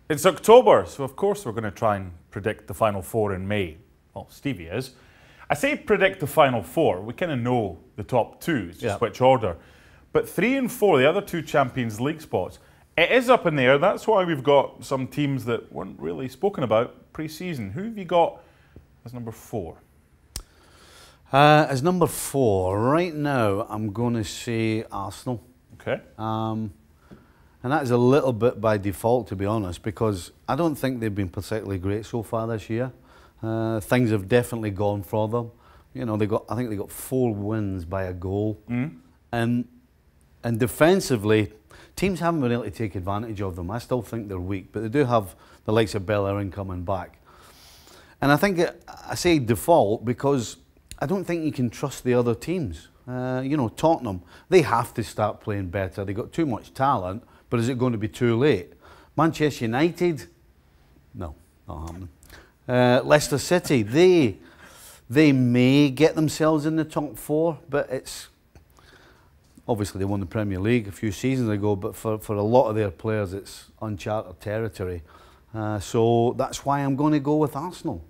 It's October, so of course we're going to try and predict the Final Four in May. Well, Stevie is. I say predict the Final Four. We kind of know the top two, it's just which order. But 3 and 4, the other two Champions League spots, it is up in the air. That's why we've got some teams that weren't really spoken about pre-season. Who have you got as number 4? As number 4, right now, I'm going to say Arsenal. Okay. And that is a little bit by default, to be honest, because I don't think they've been particularly great so far this year. Things have definitely gone for them. You know, I think they got 4 wins by a goal. And defensively, teams haven't been able to take advantage of them. I still think they're weak, but they do have the likes of Bellerin coming back. And I think I say default because I don't think you can trust the other teams. You know, Tottenham, they have to start playing better. They've got too much talent, but is it going to be too late? Manchester United, no, not happening. Leicester City, they may get themselves in the top 4, but it's obviously they won the Premier League a few seasons ago, but for a lot of their players it's uncharted territory. So that's why I'm going to go with Arsenal.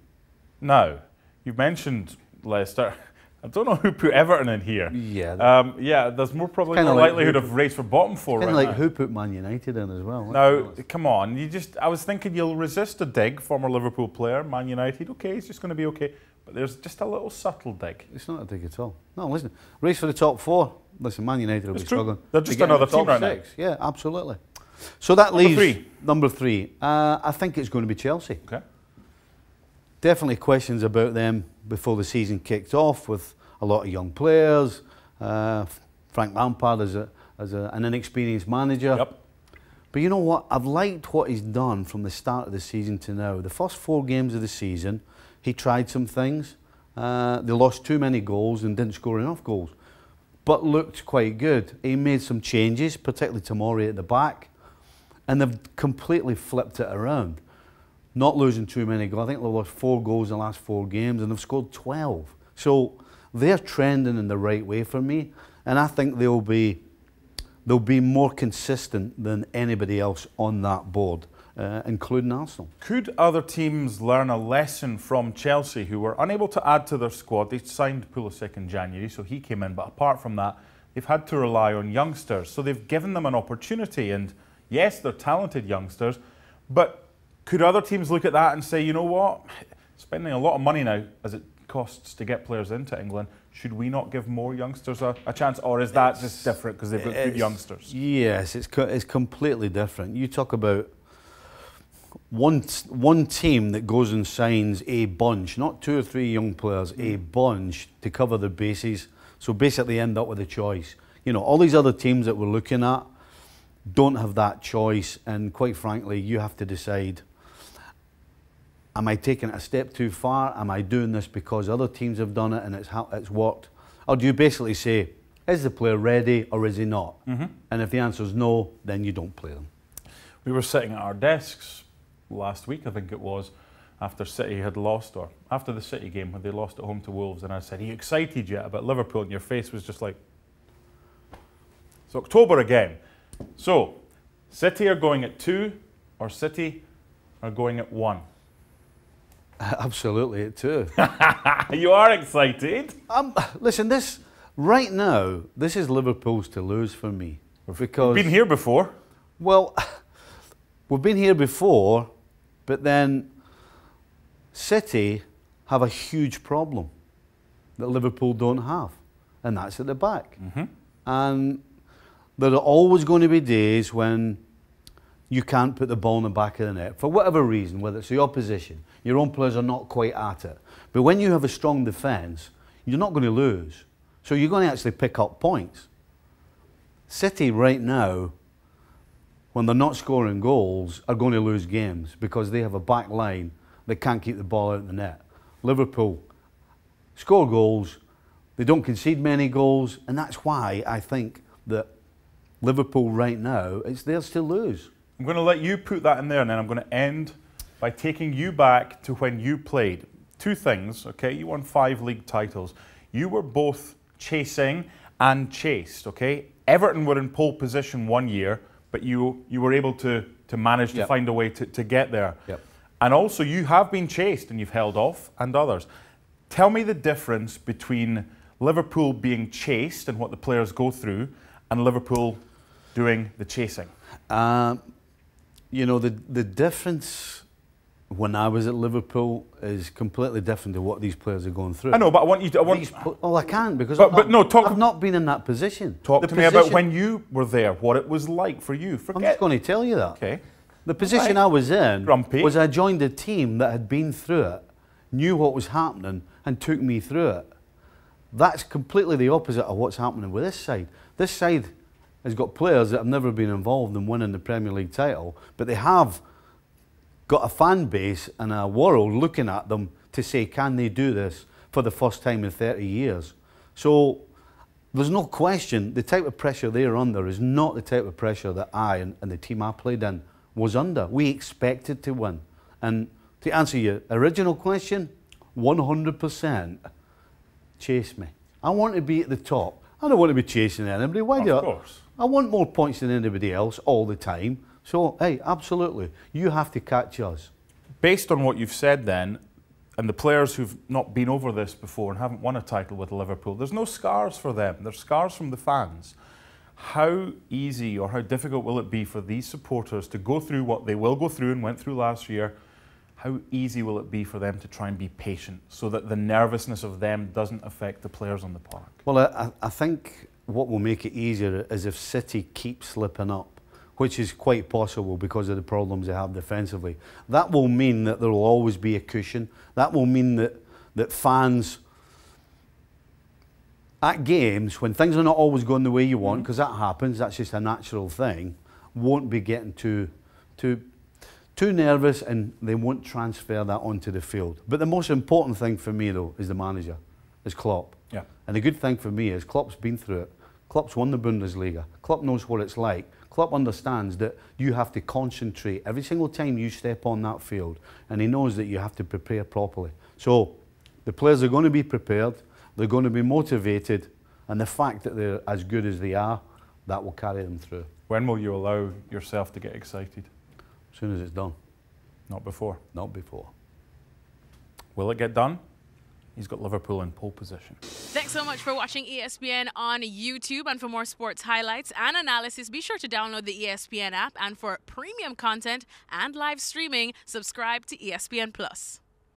Now, you've mentioned Leicester. I don't know who put Everton in here. Yeah. Yeah, there's probably more likelihood of race for bottom 4 right now. Kind of like who put Man United in as well. Now, come on, I was thinking you'll resist a dig, former Liverpool player, Man United. Okay, it's just going to be okay. But there's just a little subtle dig. It's not a dig at all. No, listen, race for the top 4. Listen, Man United will be struggling. They're just another team right now. Yeah, absolutely. So that leaves number 3. I think it's going to be Chelsea. Okay. Definitely questions about them before the season kicked off with a lot of young players. Frank Lampard as an inexperienced manager. Yep. But you know what? I've liked what he's done from the start of the season to now. The first 4 games of the season, he tried some things. They lost too many goals and didn't score enough goals, but looked quite good. He made some changes, particularly Tomori at the back, and they've completely flipped it around. Not losing too many goals. I think they've lost 4 goals in the last 4 games and they've scored 12. So they're trending in the right way for me, and I think they'll be more consistent than anybody else on that board, including Arsenal. Could other teams learn a lesson from Chelsea, who were unable to add to their squad? They signed Pulisic in January, so he came in, but apart from that, they've had to rely on youngsters. So they've given them an opportunity, and yes, they're talented youngsters, but could other teams look at that and say, you know what, spending a lot of money now, as it costs to get players into England, should we not give more youngsters a chance, or is that just different because they've got good youngsters? Yes, it's completely different. You talk about one team that goes and signs a bunch, not 2 or 3 young players, a bunch to cover the bases. So basically end up with a choice. You know, all these other teams that we're looking at don't have that choice, and quite frankly, you have to decide, am I taking it a step too far? Am I doing this because other teams have done it and it's worked? Or do you basically say, is the player ready or is he not? And if the answer is no, then you don't play them. We were sitting at our desks last week, I think it was, after City had lost, or after the City game when they lost at home to Wolves, and I said, are you excited yet about Liverpool? And your face was just like, it's October again. So, City are going at 2, or City are going at 1? Absolutely, at 2. You are excited. Listen, right now, this is Liverpool's to lose for me. Because we've been here before. Well, we've been here before, but then City have a huge problem that Liverpool don't have, and that's at the back. And there are always going to be days when you can't put the ball in the back of the net for whatever reason, whether it's the opposition, your own players are not quite at it. But when you have a strong defence, you're not going to lose. So you're going to actually pick up points. City right now, when they're not scoring goals, are going to lose games because they have a back line that can't keep the ball out of the net. Liverpool score goals, they don't concede many goals, and that's why I think that Liverpool right now, it's theirs to lose. I'm going to let you put that in there, and then I'm going to end by taking you back to when you played. 2 things, okay? You won 5 league titles. You were both chasing and chased, okay? Everton were in pole position one year, but you were able to to manage to Yep. find a way to get there. Yep. And also, you have been chased and you've held off, and others. Tell me the difference between Liverpool being chased and what the players go through, and Liverpool doing the chasing. You know, the difference when I was at Liverpool is completely different to what these players are going through. I know, but I want you to. I can't because but no, I've not been in that position. Talk to me about when you were there, what it was like for you. I'm just going to tell you that. Okay. The position I was in Grumpy. was I joined a team that had been through it, knew what was happening, and took me through it. That's completely the opposite of what's happening with this side. This side has got players that have never been involved in winning the Premier League title, but they have got a fan base and a world looking at them to say, can they do this for the first time in 30 years? So there's no question the type of pressure they're under is not the type of pressure that I and the team I played in was under. We expected to win. And to answer your original question, 100% chase me. I want to be at the top. I don't want to be chasing anybody. Why do I? Of course. I want more points than anybody else all the time. So, hey, absolutely, you have to catch us. Based on what you've said then, and the players who've not been over this before and haven't won a title with Liverpool, there's no scars for them. There's scars from the fans. How easy or how difficult will it be for these supporters to go through what they will go through and went through last year? How easy will it be for them to try and be patient so that the nervousness of them doesn't affect the players on the park? Well, I think what will make it easier is if City keep slipping up, which is quite possible because of the problems they have defensively. That will mean that there will always be a cushion. That will mean that fans at games, when things are not always going the way you want, because that happens, that's just a natural thing, won't be getting too nervous, and they won't transfer that onto the field. But the most important thing for me, though, is the manager, is Klopp. Yeah. And the good thing for me is Klopp's been through it. Klopp's won the Bundesliga. Klopp knows what it's like. Klopp understands that you have to concentrate every single time you step on that field, and he knows that you have to prepare properly. So the players are going to be prepared, they're going to be motivated, and the fact that they're as good as they are, that will carry them through. When will you allow yourself to get excited? As soon as it's done. Not before. Not before. Will it get done? He's got Liverpool in pole position. Thanks so much for watching ESPN on YouTube. And for more sports highlights and analysis, be sure to download the ESPN app. And for premium content and live streaming, subscribe to ESPN Plus.